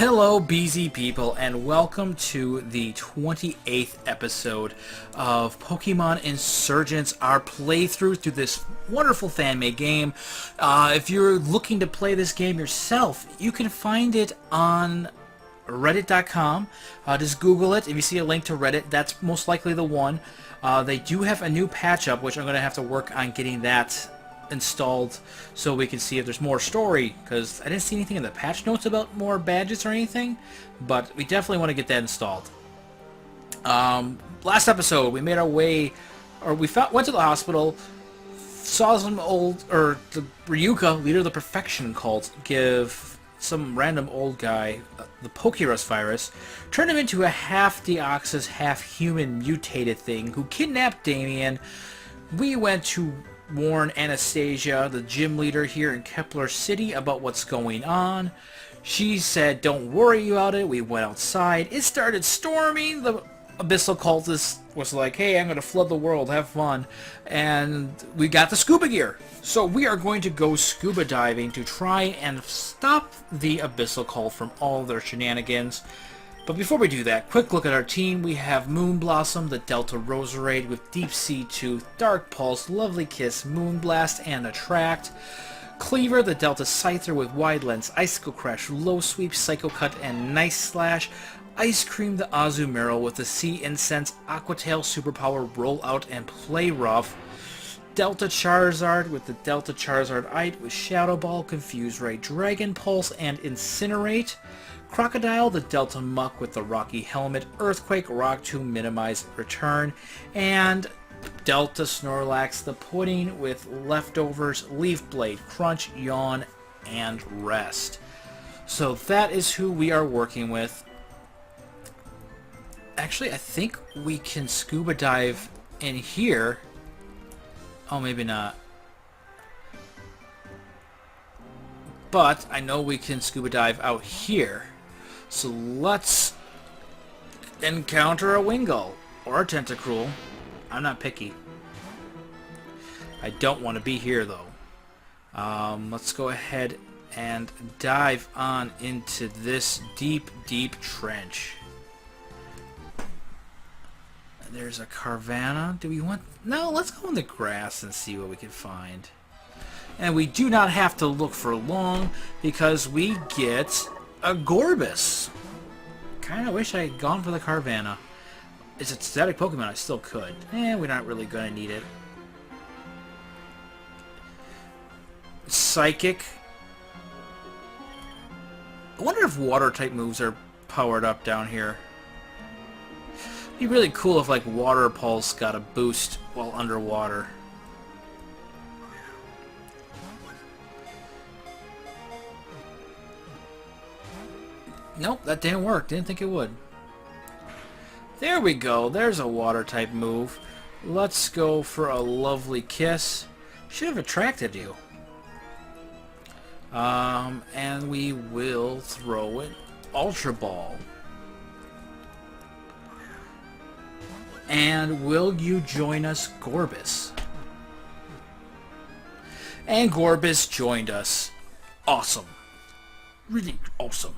Hello, BZ people, and welcome to the 28th episode of Pokemon Insurgence, our playthrough through this wonderful fan-made game. If you're looking to play this game yourself, you can find it on reddit.com. Just Google it. If you see a link to Reddit, that's most likely the one. They do have a new patch up, which I'm going to have to work on getting that installed so we can see if there's more story, because I didn't see anything in the patch notes about more badges or anything, but we definitely want to get that installed. Last episode we made our way, or went to the hospital, saw some the Ryuka, leader of the Perfection cult, give some random old guy the Pokerus virus, turned him into a half Deoxys, half human mutated thing who kidnapped Damien. We went to warn Anastasia, the gym leader here in Kepler City, about what's going on. She said, don't worry about it. We went outside. It started storming. The Abyssal Cultist was like, hey, I'm going to flood the world. Have fun. And we got the scuba gear. So we are going to go scuba diving to try and stop the Abyssal Cult from all their shenanigans. But before we do that, quick look at our team. We have Moonblossom, the Delta Roserade with Deep Sea Tooth, Dark Pulse, Lovely Kiss, Moonblast, and Attract. Cleaver, the Delta Scyther with Wide Lens, Icicle Crash, Low Sweep, Psycho Cut, and Nice Slash. Ice Cream, the Azumarill with the Sea Incense, Aquatail Superpower, Roll Out, and Play Rough. Delta Charizard with the Delta Charizardite with Shadow Ball, Confuse Ray, Dragon Pulse, and Incinerate. Crocodile, the Delta Muck with the Rocky Helmet, Earthquake, Rock Tomb, Minimize, Return, and Delta Snorlax, the Pudding with Leftovers, Leaf Blade, Crunch, Yawn, and Rest. So that is who we are working with. Actually, I think we can scuba dive in here. Oh, maybe not. But I know we can scuba dive out here. So let's encounter a Wingull or a Tentacruel. I'm not picky. I don't want to be here though. Let's go ahead and dive on into this deep, deep trench. There's a Carvanha. Do we want... No, let's go in the grass and see what we can find. And we do not have to look for long because we get a Gorbis. Kinda wish I had gone for the Carvanha. It's a static Pokemon, I still could. We're not really gonna need it. Psychic. I wonder if water type moves are powered up down here. It'd be really cool if like Water Pulse got a boost while underwater. Nope, that didn't work. Didn't think it would. There we go. There's a water type move. Let's go for a Lovely Kiss. Should have attracted you. And we will throw it Ultra Ball. And will you join us, Gorbis? And Gorbis joined us. Awesome. Really awesome.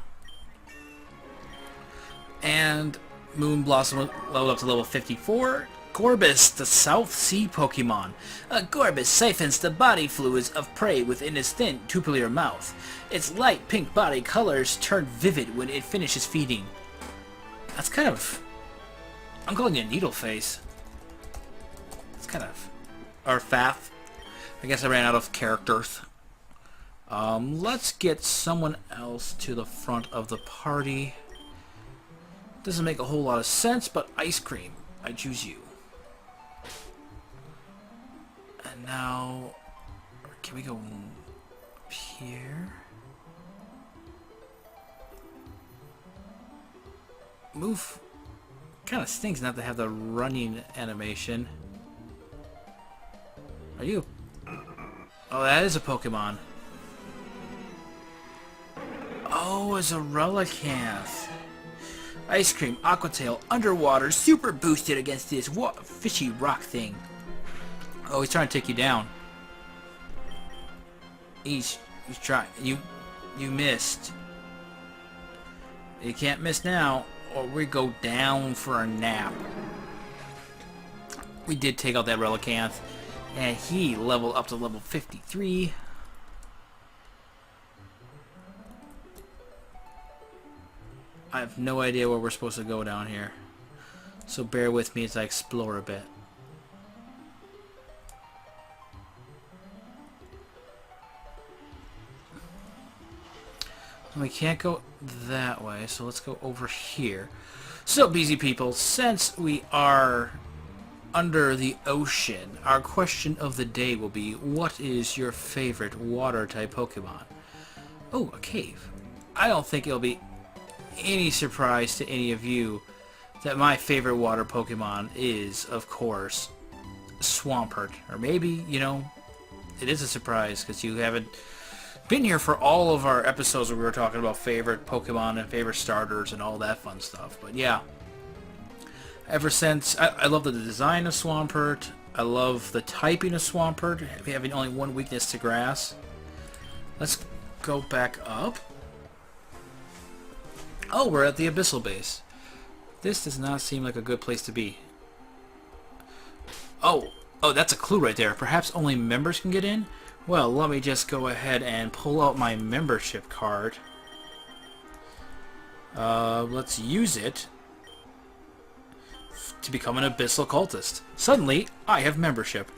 And Moonblossom leveled up to level 54. Gorbis, the South Sea Pokemon. Gorbis siphons the body fluids of prey within its thin, tubular mouth. Its light pink body colors turn vivid when it finishes feeding. That's kind of... I'm calling it Needle Face. It's kind of... Or Fath. I guess I ran out of characters. Let's get someone else to the front of the party. Doesn't make a whole lot of sense, but Ice Cream. I choose you. And now... Can we go up here? Move... Kind of stinks not to have the running animation. Are you? Oh, that is a Pokemon. Oh, it's a Relicanth. Ice Cream, Aquatail, underwater, super boosted against this fishy rock thing. Oh, he's trying to take you down. He's trying. You missed. You can't miss now, or we go down for a nap. We did take out that Relicanth, and he leveled up to level 53. I have no idea where we're supposed to go down here, so bear with me as I explore a bit. We can't go that way, so let's go over here. So, BZ people, since we are under the ocean, our question of the day will be, what is your favorite water-type Pokemon? Oh, a cave. I don't think it'll be any surprise to any of you that my favorite water Pokemon is, of course, Swampert. Or maybe, you know, it is a surprise because you haven't been here for all of our episodes where we were talking about favorite Pokemon and favorite starters and all that fun stuff. But yeah, ever since, I love the design of Swampert. I love the typing of Swampert, having only one weakness to grass. Let's go back up. Oh, we're at the Abyssal base. This does not seem like a good place to be. Oh, that's a clue right there. Perhaps only members can get in? Well, let me just go ahead and pull out my membership card. Let's use it to become an Abyssal Cultist. Suddenly, I have membership.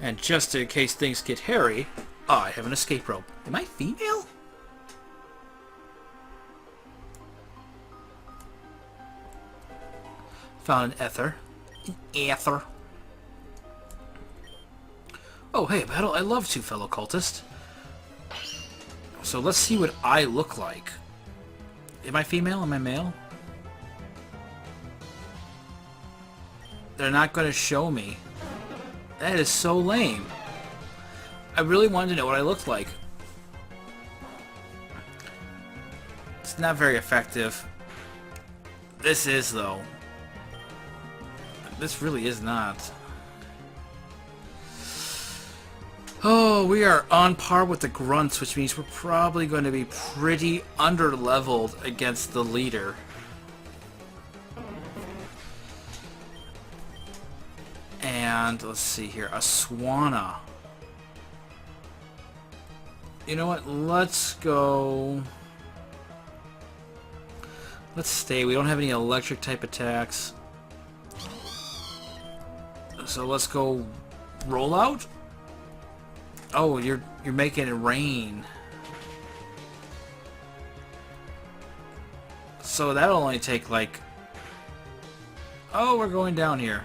And just in case things get hairy, I have an escape rope. Am I female? Found an ether. An ether. Oh, hey, Battle, I love two fellow cultists. So let's see what I look like. Am I female? Am I male? They're not going to show me. That is so lame. I really wanted to know what I looked like. It's not very effective. This is, though. This really is not. Oh, we are on par with the grunts, which means we're probably going to be pretty under-leveled against the leader. And let's see here, a Swanna. You know what? Let's go. Let's stay. We don't have any electric type attacks. So let's go roll out. Oh, you're making it rain. So that'll only take like... Oh, we're going down here.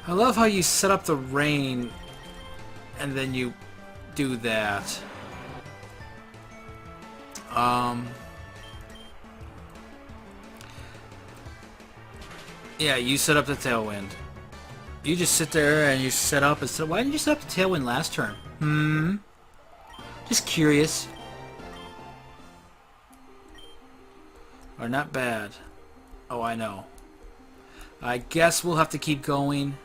I love how you set up the rain and then you do that. Yeah, you set up the Tailwind. You just sit there and you set up and say, why didn't you set up the Tailwind last turn? Just curious. Or not bad. Oh, I know. I guess we'll have to keep going.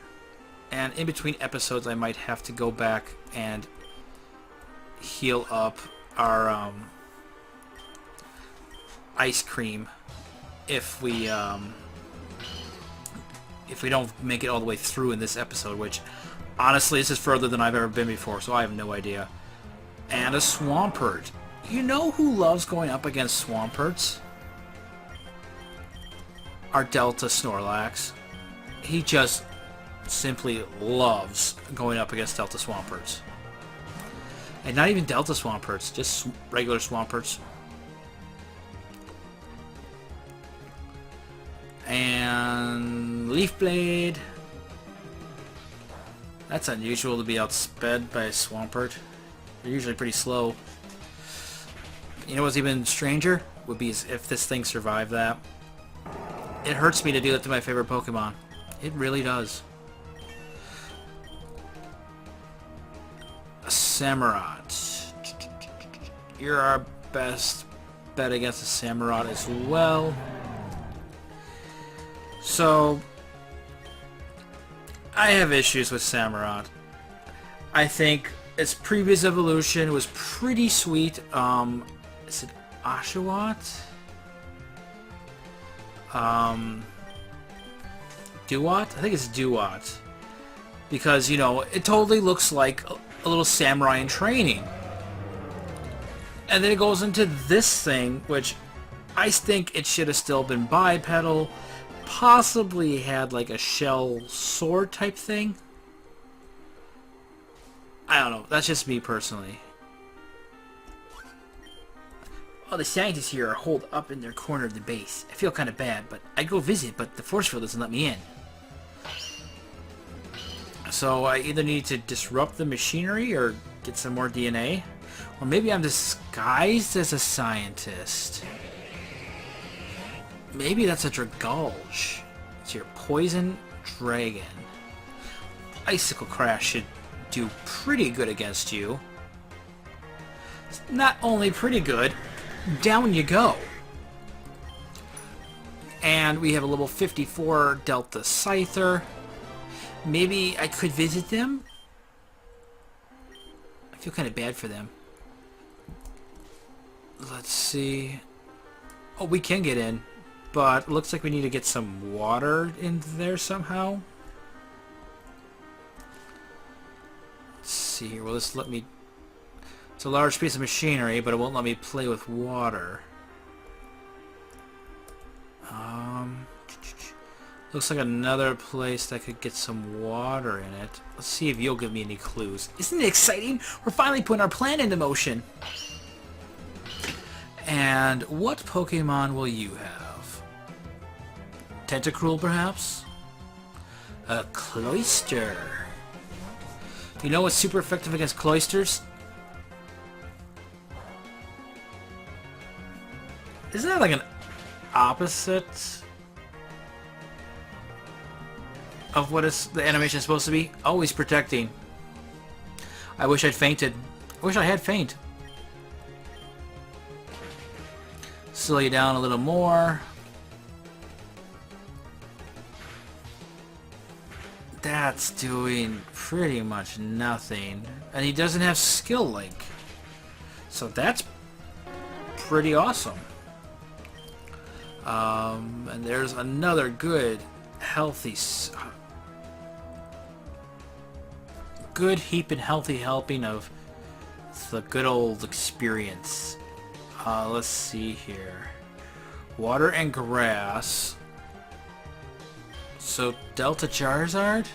And in between episodes, I might have to go back and heal up our ice cream if we don't make it all the way through in this episode, which honestly this is further than I've ever been before, so I have no idea. And a Swampert. You know who loves going up against Swamperts? Our Delta Snorlax. He just simply loves going up against Delta Swamperts. And not even Delta Swamperts, just regular Swamperts. And Leaf Blade. That's unusual to be outsped by a Swampert. They're usually pretty slow. You know what's even stranger? Would be if this thing survived that. It hurts me to do that to my favorite Pokemon. It really does. A Samurott. You're our best bet against a Samurott as well. So, I have issues with Samurott. I think its previous evolution was pretty sweet. Is it Oshawott? Duat? I think it's Duat. Because, you know, it totally looks like a little samurai in training. And then it goes into this thing, which I think it should have still been bipedal. Possibly had like a shell sword type thing. I don't know. That's just me personally. All the scientists here are holed up in their corner of the base. I feel kind of bad, but I go visit, but the force field doesn't let me in. So I either need to disrupt the machinery or get some more DNA. Or maybe I'm disguised as a scientist. Maybe that's a Dragulge. It's your poison dragon. Icicle Crash should do pretty good against you. It's not only pretty good, down you go. And we have a level 54 Delta Scyther. Maybe I could visit them? I feel kind of bad for them. Let's see. Oh, we can get in. But it looks like we need to get some water in there somehow. Let's see here. Will this let me... It's a large piece of machinery, but it won't let me play with water. Looks like another place that could get some water in it. Let's see if you'll give me any clues. Isn't it exciting? We're finally putting our plan into motion. And what Pokemon will you have? Tentacruel, perhaps? A Cloyster. You know what's super effective against Cloysters? Isn't that like an opposite of what the animation is supposed to be? Always protecting. I wish I'd fainted. I wish I had faint. Slow you down a little more. That's doing pretty much nothing. And he doesn't have Skill Link. So that's pretty awesome. And there's another good, healthy... good heaping healthy helping of the good old experience. Let's see here. Water and grass. So Delta Charizard?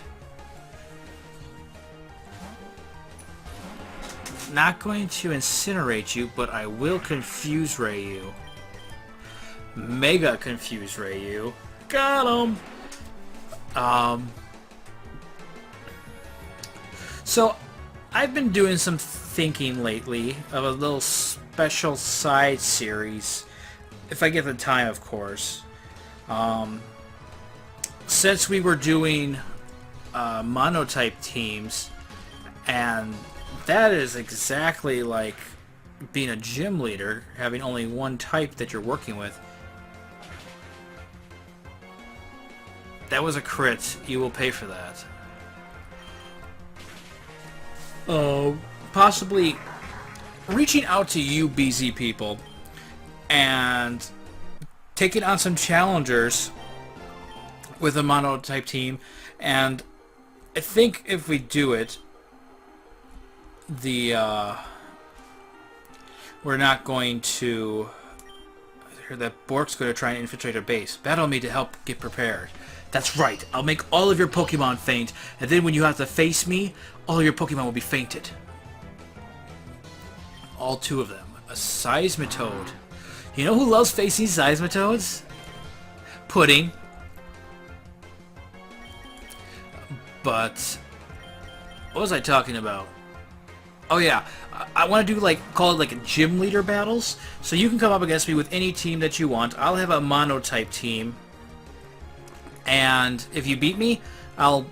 Not going to incinerate you, but I will Confuse Ray you. Mega Confuse Ray you. Got him! So, I've been doing some thinking lately of a little special side series, if I get the time, of course. Since we were doing monotype teams, and that is exactly like being a gym leader, having only one type that you're working with. That was a crit. You will pay for that. Possibly reaching out to you BZ people and taking on some challengers with a monotype team, and I think if we do it, we're not going to... I hear that Bork's going to try and infiltrate our base. Battle me to help get prepared. That's right, I'll make all of your Pokemon faint, and then when you have to face me, all of your Pokemon will be fainted. All two of them. A Seismitoad. You know who loves facing Seismitoads? Pudding. But what was I talking about? Oh yeah, I want to do call it like a gym leader battles. So you can come up against me with any team that you want. I'll have a monotype team. And if you beat me, I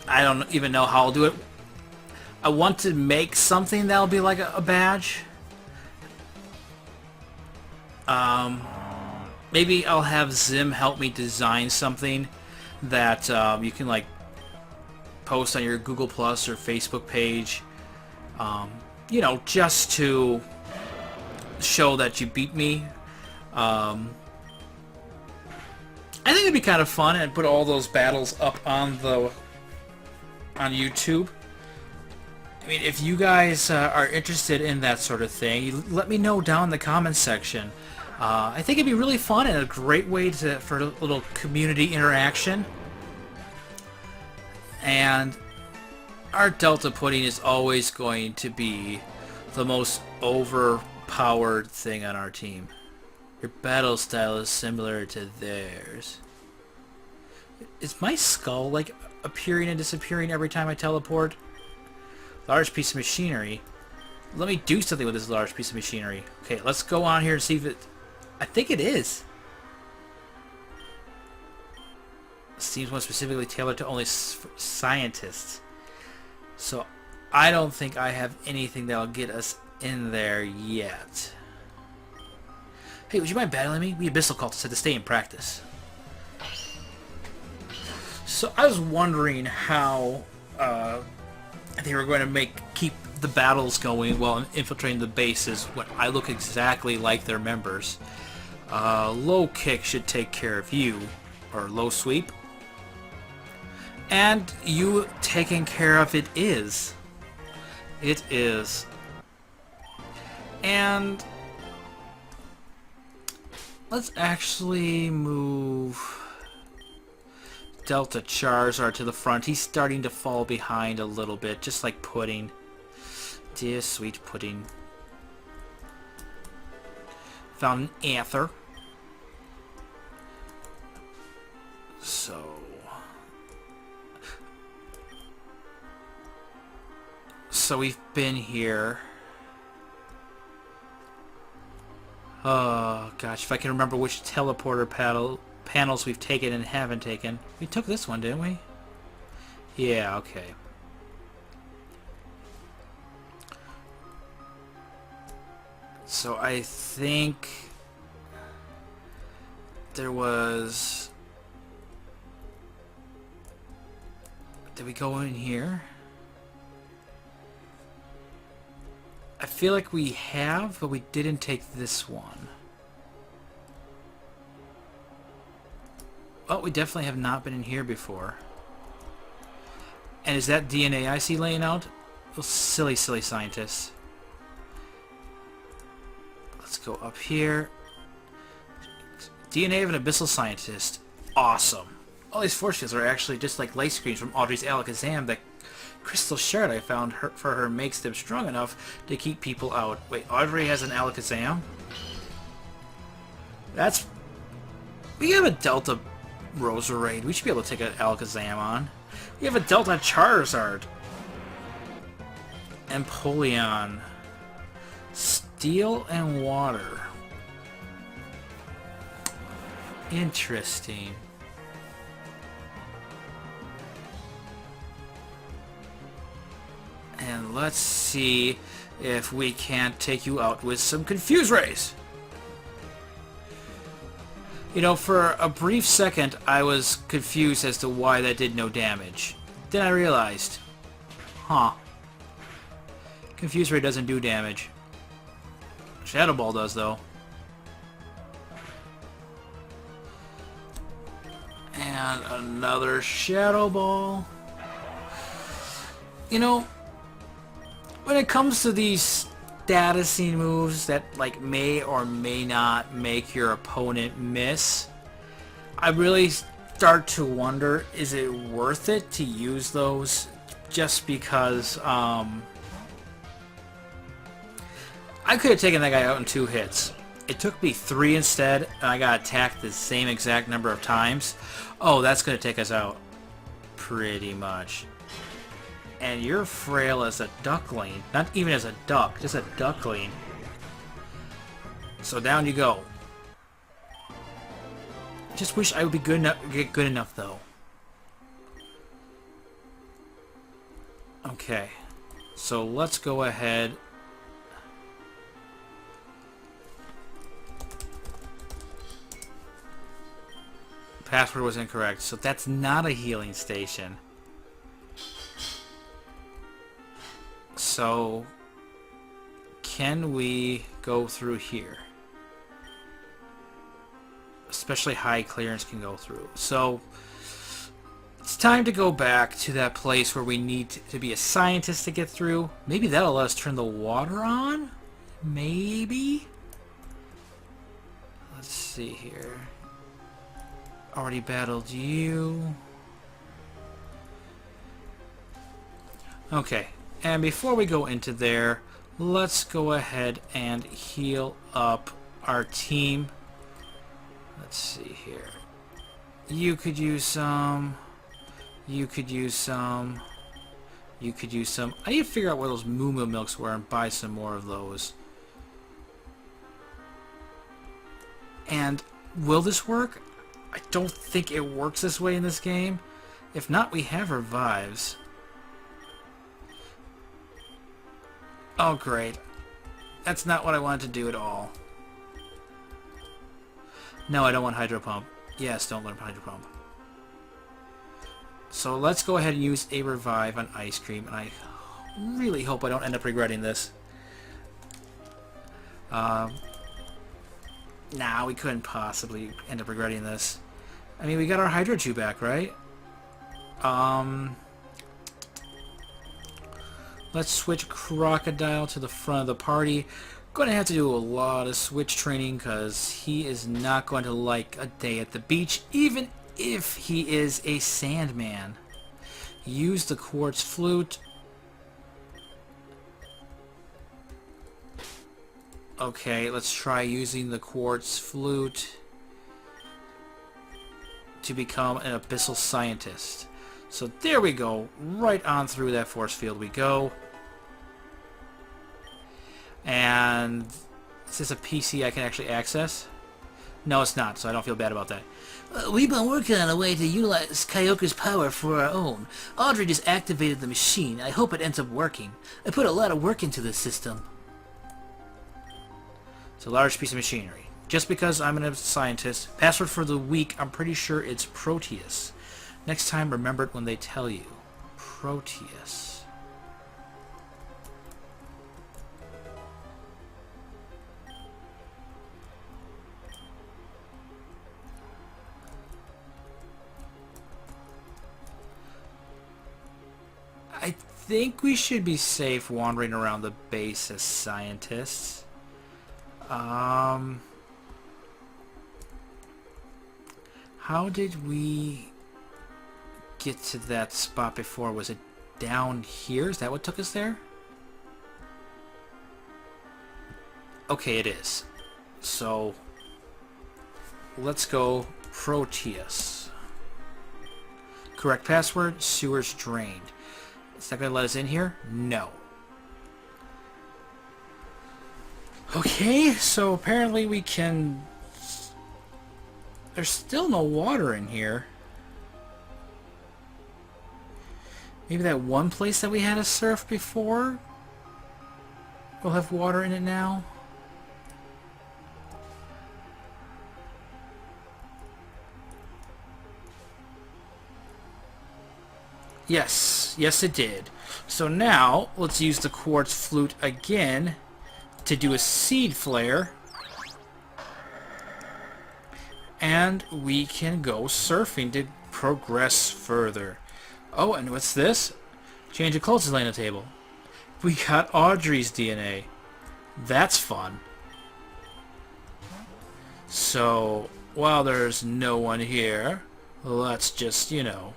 don't even know how I'll do it. I want to make something that'll be like a badge. Maybe I'll have Zim help me design something that you can post on your Google Plus or Facebook page. You know, just to show that you beat me. I think it'd be kind of fun and put all those battles up on YouTube. I mean, if you guys are interested in that sort of thing, let me know down in the comments section. I think it'd be really fun and a great way for a little community interaction. And our Delta Pudding is always going to be the most overpowered thing on our team. Your battle style is similar to theirs. Is my skull like appearing and disappearing every time I teleport? Large piece of machinery. Let me do something with this large piece of machinery. Okay, let's go on here and see if it... I think it is. Seems more specifically tailored to only scientists. So I don't think I have anything that'll get us in there yet. Hey, would you mind battling me? We Abyssal cultists had to stay in practice. So I was wondering how they were going to keep the battles going while infiltrating the bases when I look exactly like their members. Low kick should take care of you, or low sweep. And you taking care of it is. It is. And let's actually move Delta Charizard to the front. He's starting to fall behind a little bit, just like Pudding. Dear sweet Pudding. Found an Anther. So we've been here. Oh gosh, if I can remember which teleporter panels we've taken and haven't taken. We took this one, didn't we? Yeah, okay. So I think there was... Did we go in here? I feel like we have, but we didn't take this one. Oh, we definitely have not been in here before. And is that DNA I see laying out? Those silly, silly scientists. Let's go up here. DNA of an abyssal scientist. Awesome. All these force fields are actually just like light screens from Audrey's Alakazam. That crystal shard I found for her makes them strong enough to keep people out. Wait, Audrey has an Alakazam? That's... We have a Delta Roserade. We should be able to take an Alakazam on. We have a Delta Charizard. Empoleon. Steel and water. Interesting. And let's see if we can't take you out with some Confuse Rays. You know, for a brief second, I was confused as to why that did no damage. Then I realized, huh. Confuse Ray doesn't do damage. Shadow Ball does, though. And another Shadow Ball. You know, when it comes to these statusing moves that like may or may not make your opponent miss, I really start to wonder, is it worth it to use those just because I could have taken that guy out in 2 hits. It took me 3 instead, and I got attacked the same exact number of times. Oh, that's going to take us out. Pretty much. And you're frail as a duckling. Not even as a duck, just a duckling. So down you go. Just wish I would be good enough, though. Okay. So let's go ahead. Password was incorrect, so that's not a healing station. so can we go through here? Especially high clearance can go through. So it's time to go back to that place where we need to be a scientist to get through. Maybe that'll let us turn the water on? Maybe? Let's see here. Already battled you. Okay, and before we go into there, let's go ahead and heal up our team. Let's see here. You could use some. You could use some. You could use some. I need to figure out where those Moo Moo Milks were and buy some more of those. And will this work? I don't think it works this way in this game. If not, we have revives. Oh, great. That's not what I wanted to do at all. No, I don't want Hydro Pump. Yes, don't let him Hydro Pump. So let's go ahead and use a revive on Ice Cream, and I really hope I don't end up regretting this. Nah, we couldn't possibly end up regretting this. I mean, we got our Hydro Chew back, right? Let's switch Crocodile to the front of the party. Going to have to do a lot of switch training because he is not going to like a day at the beach, even if he is a Sandman. Use the Quartz Flute. Okay, let's try using the Quartz Flute to become an Abyssal Scientist. So there we go. Right on through that force field we go. And is this a PC I can actually access? No, it's not, so I don't feel bad about that. We've been working on a way to utilize Kyogre's power for our own. Audrey just activated the machine. I hope it ends up working. I put a lot of work into this system. It's a large piece of machinery. Just because I'm a scientist. Password for the week, I'm pretty sure it's Proteus. Next time, remember it when they tell you. Proteus. I think we should be safe wandering around the base as scientists. How did we get to that spot before? Was it down here? Is that what took us there? Okay, it is. So, let's go Proteus. Correct password, sewers drained. Is that going to let us in here? No. Okay, so apparently we can... There's still no water in here. Maybe that one place that we had to surf before will have water in it now? Yes, yes it did. So now, let's use the Quartz Flute again to do a Seed Flare. And we can go surfing to progress further. Oh, and what's this? Change of clothes is laying on the table. We got Audrey's DNA. That's fun. So, while there's no one here, let's just, you know,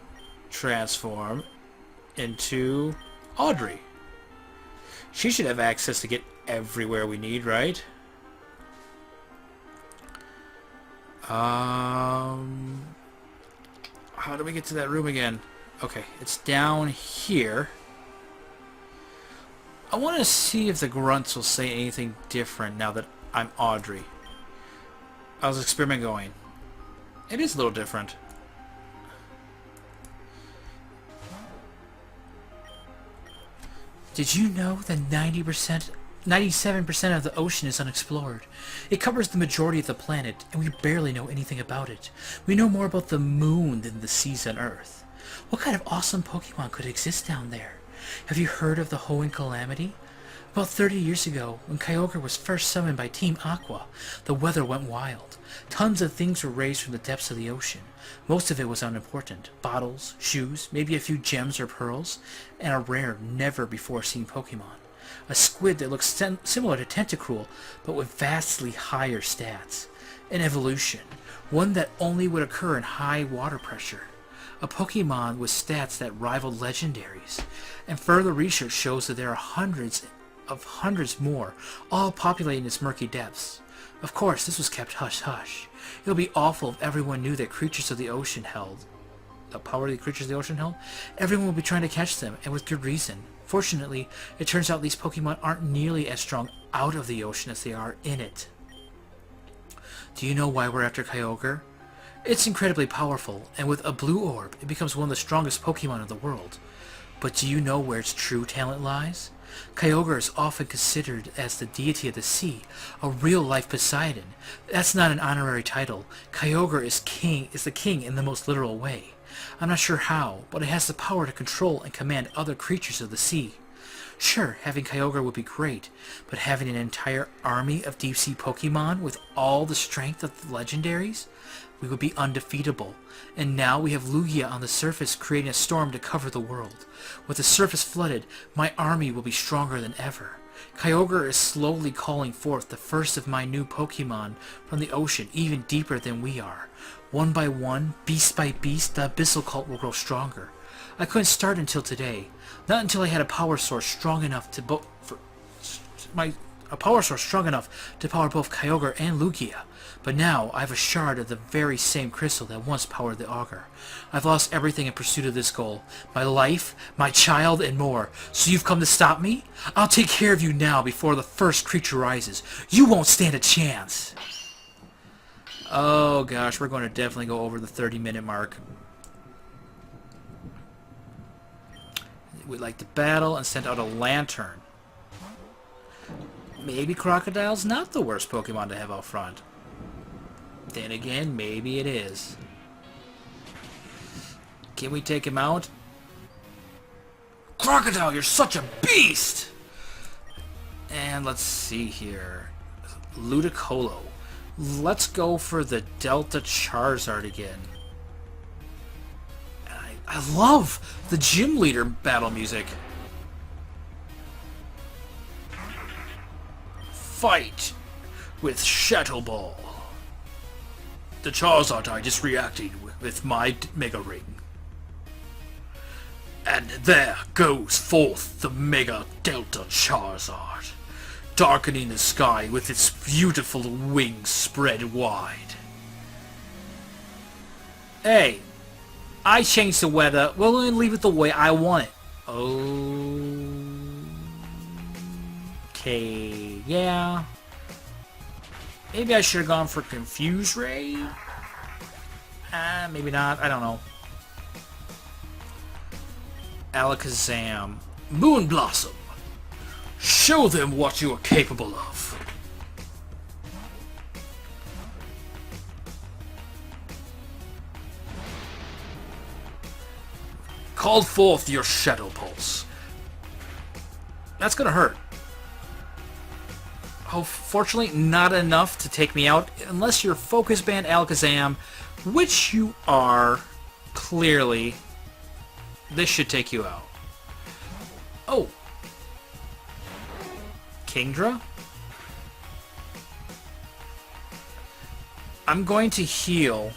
transform into Audrey. She should have access to get everywhere we need, right? How do we get to that room again? Okay, it's down here. I want to see if the grunts will say anything different now that I'm Audrey. How's the experiment going? It is a little different. Did you know that 97% of the ocean is unexplored? It covers the majority of the planet, and we barely know anything about it. We know more about the moon than the seas on Earth. What kind of awesome Pokemon could exist down there? Have you heard of the Hoenn Calamity? About 30 years ago, when Kyogre was first summoned by Team Aqua, the weather went wild. Tons of things were raised from the depths of the ocean. Most of it was unimportant. Bottles, shoes, maybe a few gems or pearls, and a rare, never-before-seen Pokemon. A squid that looks similar to Tentacruel, but with vastly higher stats. An evolution, one that only would occur in high water pressure. A Pokemon with stats that rivaled legendaries. And further research shows that there are hundreds more, all populating its murky depths. Of course, this was kept hush-hush. It would be awful if everyone knew that creatures of the ocean held the power the creatures of the ocean held. Everyone would be trying to catch them, and with good reason. Fortunately, it turns out these Pokemon aren't nearly as strong out of the ocean as they are in it. Do you know why we're after Kyogre? It's incredibly powerful, and with a blue orb, it becomes one of the strongest Pokemon in the world. But do you know where its true talent lies? Kyogre is often considered as the deity of the sea, a real-life Poseidon. That's not an honorary title. Kyogre is the king in the most literal way. I'm not sure how, but it has the power to control and command other creatures of the sea. Sure, having Kyogre would be great, but having an entire army of deep-sea Pokemon with all the strength of the legendaries? We would be undefeatable. And now we have Lugia on the surface creating a storm to cover the world. With the surface flooded, my army will be stronger than ever. Kyogre is slowly calling forth the first of my new Pokemon from the ocean, even deeper than we are. One by one, beast by beast, the Abyssal Cult will grow stronger. I couldn't start until today. Not until I had a power source strong enough to power both Kyogre and Lugia. But now I have a shard of the very same crystal that once powered the auger. I've lost everything in pursuit of this goal. My life, my child, and more. So you've come to stop me? I'll take care of you now before the first creature rises. You won't stand a chance. Oh gosh, we're going to definitely go over the 30-minute mark. We'd like to battle and send out a Lantern. Maybe Crocodile's not the worst Pokemon to have out front. Then again, maybe it is. Can we take him out? Crocodile, you're such a beast! And let's see here. Ludicolo. Let's go for the Delta Charizard again. I love the gym leader battle music. Fight with Shadow Ball. The Charizard I just reacted with my Mega Ring. And there goes forth the Mega Delta Charizard, darkening the sky with its beautiful wings spread wide. Hey, I changed the weather. We're going to leave it the way I want it. Okay, yeah. Maybe I should have gone for Confuse Ray? Maybe not. I don't know. Alakazam. Moon Blossom. Show them what you are capable of. Call forth your Shadow Pulse. That's gonna hurt. Oh, fortunately, not enough to take me out, unless you're Focus Band Alakazam, which you are, clearly. This should take you out. Oh. Kingdra? I'm going to heal,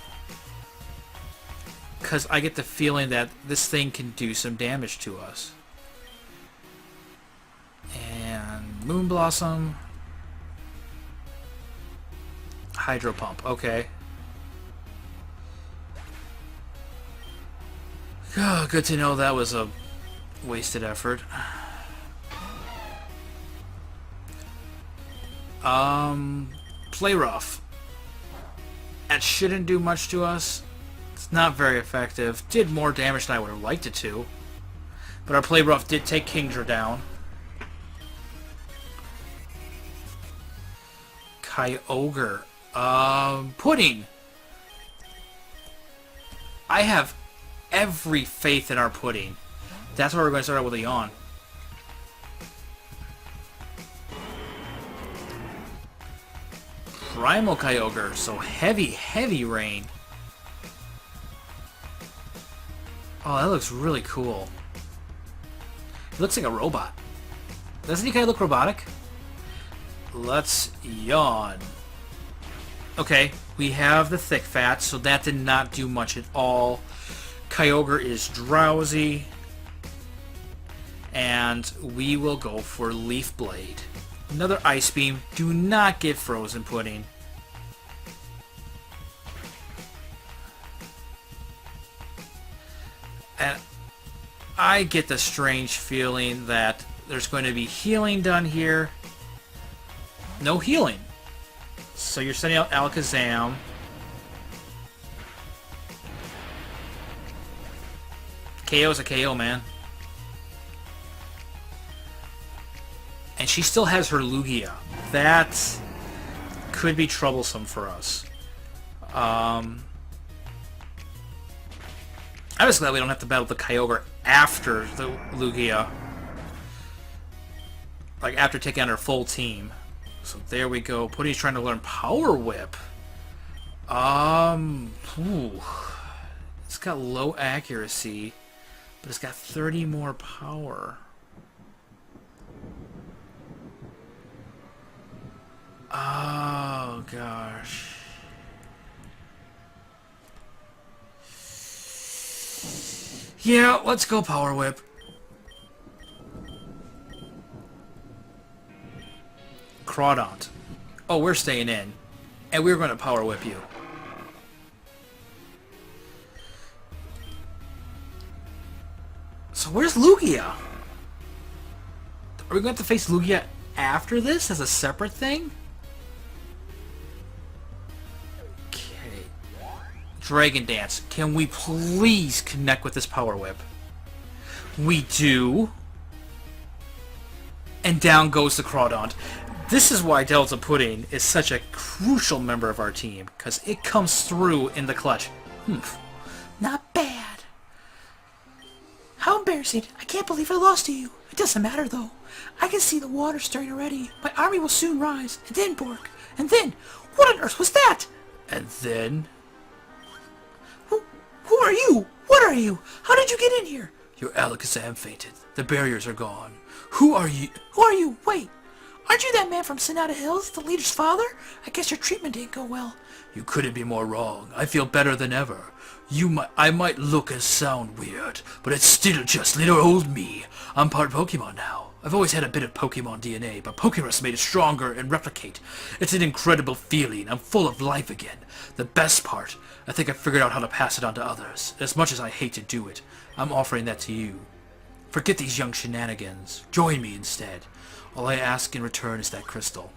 because I get the feeling that this thing can do some damage to us. And Moon Blossom. Hydro Pump, okay. Oh, good to know that was a wasted effort. Play Rough. That shouldn't do much to us. It's not very effective. Did more damage than I would have liked it to. But our Play Rough did take Kingdra down. Kyogre. Pudding. I have every faith in our Pudding. That's why we're going to start out with a yawn. Primal Kyogre, so heavy, heavy rain. Oh, that looks really cool. He looks like a robot. Doesn't he kind of look robotic? Let's yawn. Okay, we have the thick fat, so that did not do much at all. Kyogre is drowsy. And we will go for Leaf Blade. Another Ice Beam. Do not get Frozen Pudding. And I get the strange feeling that there's going to be healing done here. No healing. So you're sending out Alakazam. KO's a KO, man. And she still has her Lugia. That could be troublesome for us. I'm just glad we don't have to battle the Kyogre after the Lugia. Like, after taking on our full team. So there we go. Putty's trying to learn Power Whip. Ooh. It's got low accuracy, but it's got 30 more power. Oh, gosh. Yeah, let's go Power Whip. Crawdont. Oh, we're staying in. And we're going to Power Whip you. So where's Lugia? Are we going to have to face Lugia after this as a separate thing? Okay. Dragon Dance. Can we please connect with this Power Whip? We do. And down goes the Crawdont. This is why Delta Pudding is such a crucial member of our team, because it comes through in the clutch. Not bad. How embarrassing. I can't believe I lost to you. It doesn't matter, though. I can see the water stirring already. My army will soon rise. And then, Bork. And then... What on earth was that? And then... Who are you? What are you? How did you get in here? Your Alakazam fainted. The barriers are gone. Who are you? Who are you? Wait. Aren't you that man from Sonata Hills, the leader's father? I guess your treatment didn't go well. You couldn't be more wrong. I feel better than ever. I might look and sound weird, but it's still just little old me. I'm part Pokemon now. I've always had a bit of Pokemon DNA, but Pokerus made it stronger and replicate. It's an incredible feeling. I'm full of life again. The best part, I think I figured out how to pass it on to others. As much as I hate to do it, I'm offering that to you. Forget these young shenanigans. Join me instead. All I ask in return is that crystal.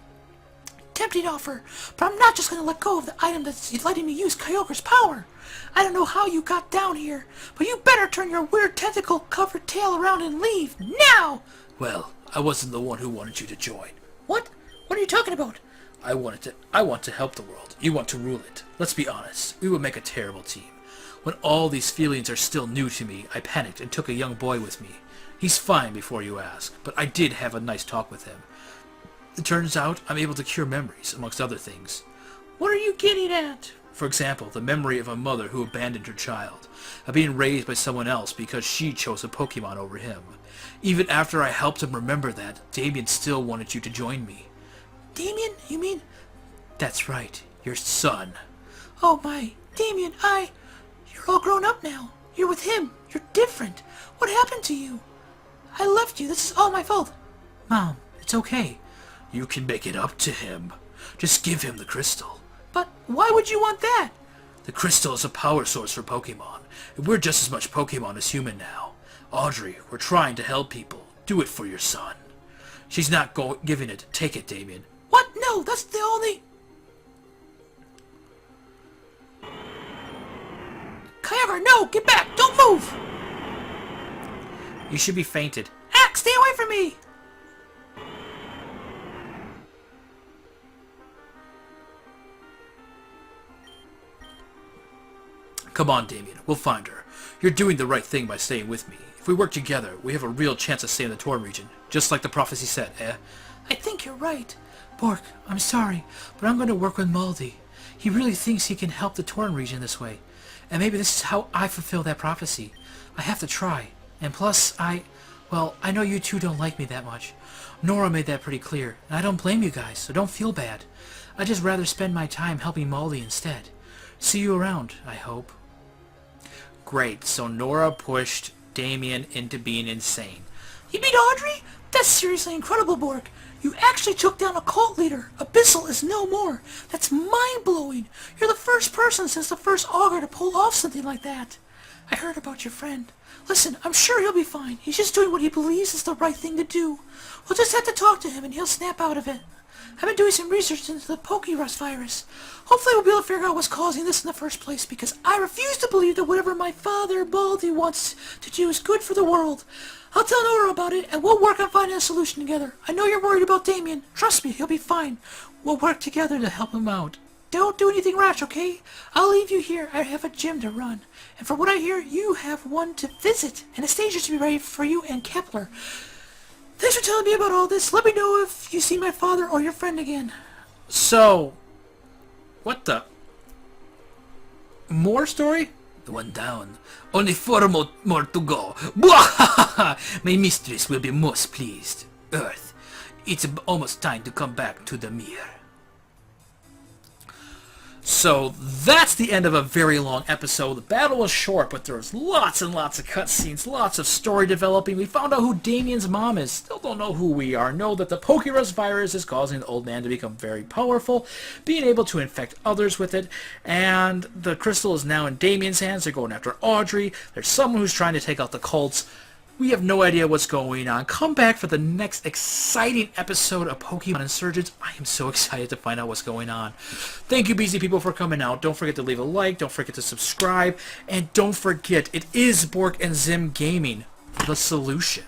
Tempting offer, but I'm not just going to let go of the item that's letting me use Kyogre's power. I don't know how you got down here, but you better turn your weird tentacle-covered tail around and leave, now! Well, I wasn't the one who wanted you to join. What? What are you talking about? I want to help the world. You want to rule it. Let's be honest, we would make a terrible team. When all these feelings are still new to me, I panicked and took a young boy with me. He's fine before you ask, but I did have a nice talk with him. It turns out I'm able to cure memories, amongst other things. What are you getting at? For example, the memory of a mother who abandoned her child, of being raised by someone else because she chose a Pokemon over him. Even after I helped him remember that, Damien still wanted you to join me. Damien? You mean... That's right, your son. Oh my, Damien, You're all grown up now. You're with him. You're different. What happened to you? I left you. This is all my fault. Mom, it's okay. You can make it up to him. Just give him the crystal. But why would you want that? The crystal is a power source for Pokemon. And we're just as much Pokemon as human now. Audrey, we're trying to help people. Do it for your son. She's not giving it. Take it, Damien. What? No, that's the only... Kyogre, no! Get back! Don't move! You should be fainted. Axe, stay away from me! Come on, Damien. We'll find her. You're doing the right thing by staying with me. If we work together, we have a real chance of saving the Torn region, just like the prophecy said, eh? I think you're right. Bork, I'm sorry, but I'm going to work with Moldy. He really thinks he can help the Torn region this way. And maybe this is how I fulfill that prophecy. I have to try. And plus, well, I know you two don't like me that much. Nora made that pretty clear, and I don't blame you guys, so don't feel bad. I'd just rather spend my time helping Moldy instead. See you around, I hope. Great, so Nora pushed Damien into being insane. You beat Audrey? That's seriously incredible, Bork. You actually took down a cult leader. Abyssal is no more. That's mind-blowing. You're the first person since the first Augur to pull off something like that. I heard about your friend. Listen, I'm sure he'll be fine. He's just doing what he believes is the right thing to do. We'll just have to talk to him and he'll snap out of it. I've been doing some research into the Pokérus virus. Hopefully we'll be able to figure out what's causing this in the first place, because I refuse to believe that whatever my father, Baldy, wants to do is good for the world. I'll tell Nora about it, and we'll work on finding a solution together. I know you're worried about Damien. Trust me, he'll be fine. We'll work together to help him out. Don't do anything rash, okay? I'll leave you here. I have a gym to run. And from what I hear, you have one to visit, and a stage to be ready for you and Kepler. Thanks for telling me about all this. Let me know if you see my father or your friend again. So, what the? More story? One down. Only 4 more to go. My mistress will be most pleased. Earth, it's almost time to come back to the mirror. So that's the end of a very long episode. The battle was short, but there was lots and lots of cutscenes, lots of story developing. We found out who Damien's mom is. Still don't know who we are. Know that the Pokérus virus is causing the old man to become very powerful, being able to infect others with it. And the crystal is now in Damien's hands. They're going after Audrey. There's someone who's trying to take out the cults. We have no idea what's going on. Come back for the next exciting episode of Pokemon Insurgence. I am so excited to find out what's going on. Thank you, BZ people, for coming out. Don't forget to leave a like. Don't forget to subscribe. And don't forget, it is Bork and Zim Gaming, the solution.